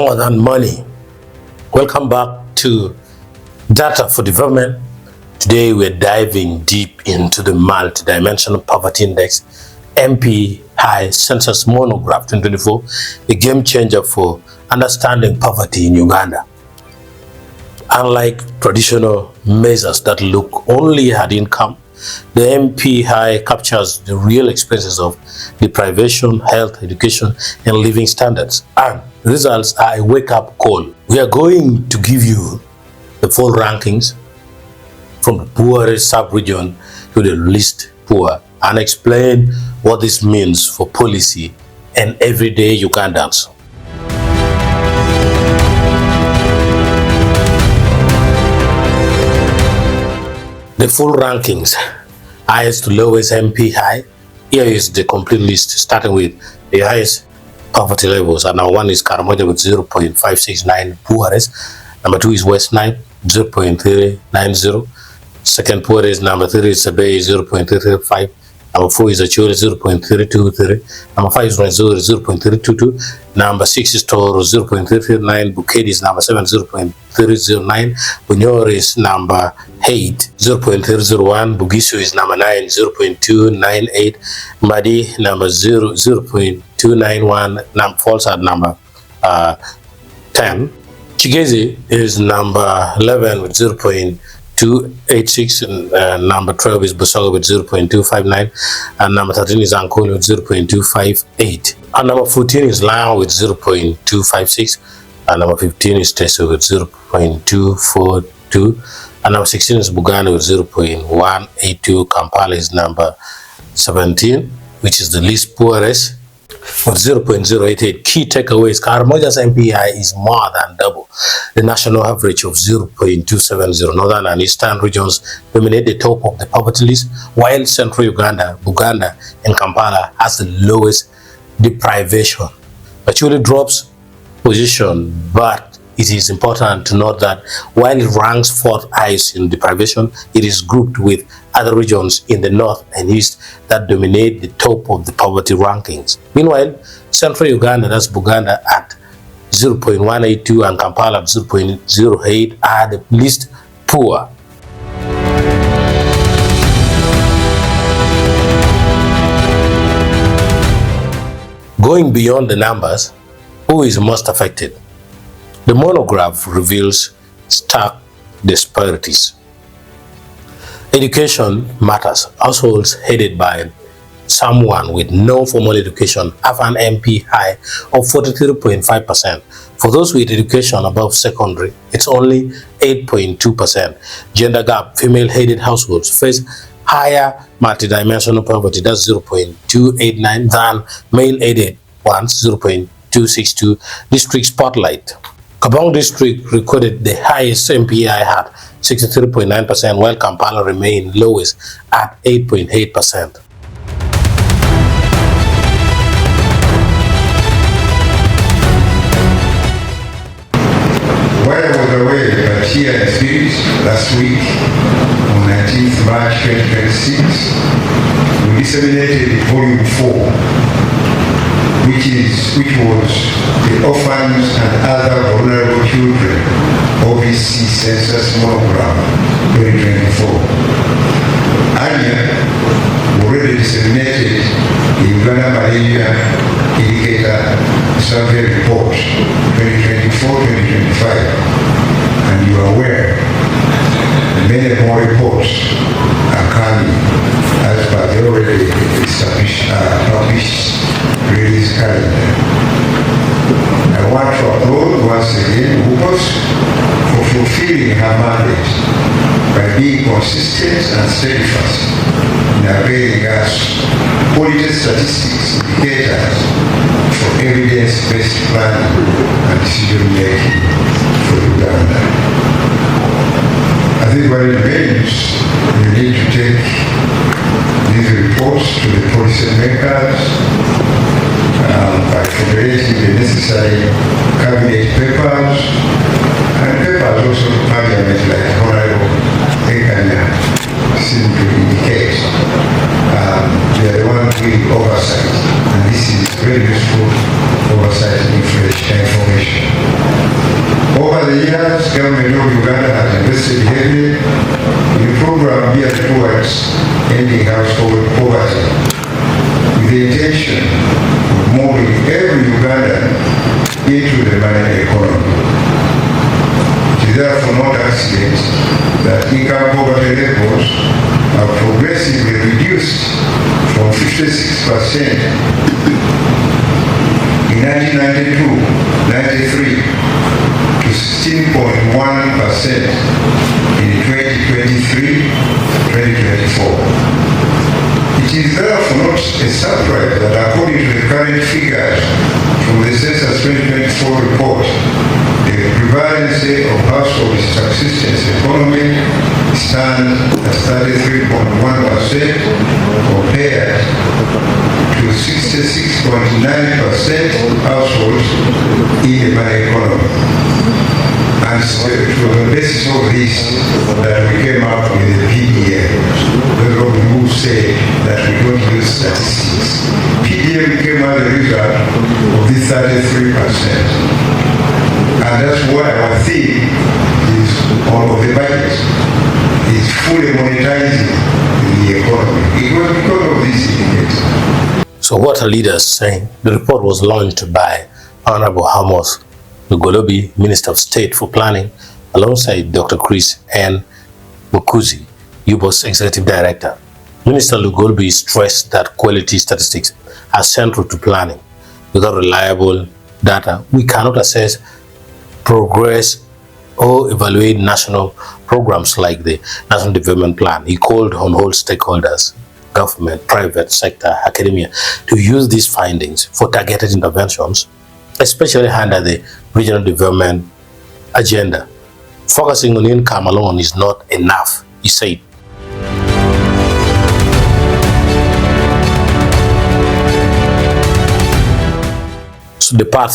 more than money. Welcome back to Data for Development. Today we're diving deep into the Multidimensional Poverty Index MP High Census Monograph 2024, a game changer for understanding poverty in Uganda. Unlike traditional measures that look only at income, the MP High captures the real experiences of deprivation, health, education, and living standards. And the results are a wake-up call. We are going to give you the full rankings from the poorest sub-region to the least poor and explain what this means for policy and everyday Ugandans. The full rankings, highest to lowest MP high. Here is the complete list, starting with the highest poverty levels. And number 1 is Karamoja with 0.569 poorest. Number 2 is West Nile, 0.390. Second poorest, number 3 is Sabay, 0.335. Number 4 is Acholi, 0.323. Number 5 is Rwenzori, 0.322. Number 6 is Toro, 0.339. Bukedi is number 7, 0.309. Banyoro is number 8, 0.301. Bagisu is number 9, 0.298. Madi number 0.291. Falls at number 10. Chigezi is number 11 with 0.286, and number 12 is Basoga with 0.259, and number 13 is Acoli with 0.258, and number 14 is Lao with 0.256, and number 15 is Iteso with 0.242, and number 16 is Baganda with 0.182. Kampala is number 17, which is the least poorest, with 0.088. Key takeaways: Karamoja's MPI is more than double the national average of 0.270. Northern and eastern regions dominate the top of the poverty list, while central Uganda, Baganda, and Kampala has the lowest deprivation. Acholi drops position, but it is important to note that while it ranks 4th highest in deprivation, it is grouped with other regions in the north and east that dominate the top of the poverty rankings. Meanwhile, central Uganda, that's Baganda, at 0.182 and Kampala at 0.08 are the least poor. Going beyond the numbers, who is most affected? The monograph reveals stark disparities. Education matters. Households headed by someone with no formal education have an MP high of 43.5%. For those with education above secondary, it's only 8.2%. Gender gap: female-headed households face higher multidimensional poverty, that's 0.289, than male-headed ones, 0.262. District spotlight: Kabong district recorded the highest MPI at 63.9%, while Kampala remained lowest at 8.8%. While I was away, but here in spirit last week, on 19th March 2026, we disseminated volume 4, which was the orphans and other vulnerable children OBC Census Monograph 2024. Earlier, we already disseminated the Uganda Malaria Indicator Survey Report 2024-2025, and you are aware many more reports are coming as per the already established published release calendar. I want to applaud once again UBOS for fulfilling her mandate by being consistent and steadfast in availing us quality statistics indicators for evidence-based planning and decision-making for Uganda. I think what it remains, we need to take these reports to the policy makers by federating the necessary cabinet papers and papers also to Parliament, like Honorable Ekanya seem to indicate. They are the ones doing oversight, and this is very useful oversight information. Over the years, government of Uganda has invested heavily in a program geared towards ending household poverty, with the intention of moving every Ugandan into the money economy. It is therefore not accident that income poverty levels have progressively reduced from 56% in 1992-93 to 16.1% in 2023-2024. It is therefore not a surprise that according to the current figures from the Census 2024 report, the prevalence of household subsistence economy stands at 33.1% compared to 66.9% households in the money economy. And so it was on the basis of this that we came up with the PDM. Those of you who say that we don't use statistics. PDM came as a result of this 33%. And that's why our theme is all of the budget is fully monetizing the economy. It was because of this indicators. So what are leaders saying? The report was launched by Honorable Hamos Lugolobi, Minister of State for Planning, alongside Dr. Chris N. Mukuzi, UBOS Executive Director. Minister Lugolobi stressed that quality statistics are central to planning. Without reliable data, we cannot assess progress or evaluate national programs like the National Development Plan. He called on all stakeholders, government, private sector, academia, to use these findings for targeted interventions, especially under the regional development agenda. Focusing on income alone is not enough, he said. So the path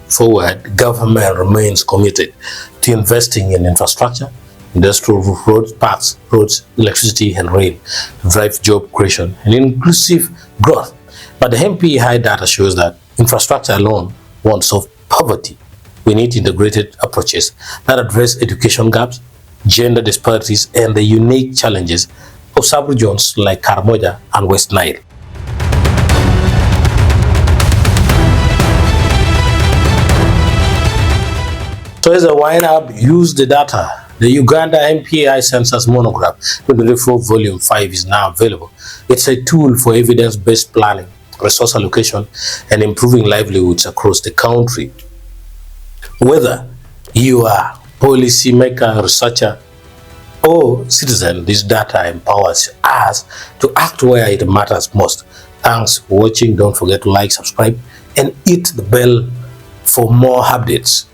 forward, government remains committed to investing in infrastructure, industrial roads, parks, roads, electricity, and rail to drive job creation and inclusive growth. But the MPI data shows that infrastructure alone won't solve poverty. We need integrated approaches that address education gaps, gender disparities, and the unique challenges of sub-regions like Karamoja and West Nile. So as a wind-up, use the data. The Uganda MPI Census Monograph 2024 Volume 5 is now available. It's a tool for evidence-based planning, resource allocation, and improving livelihoods across the country. Whether you are policymaker, researcher, or citizen, this data empowers us to act where it matters most. Thanks for watching. Don't forget to like, subscribe, and hit the bell for more updates.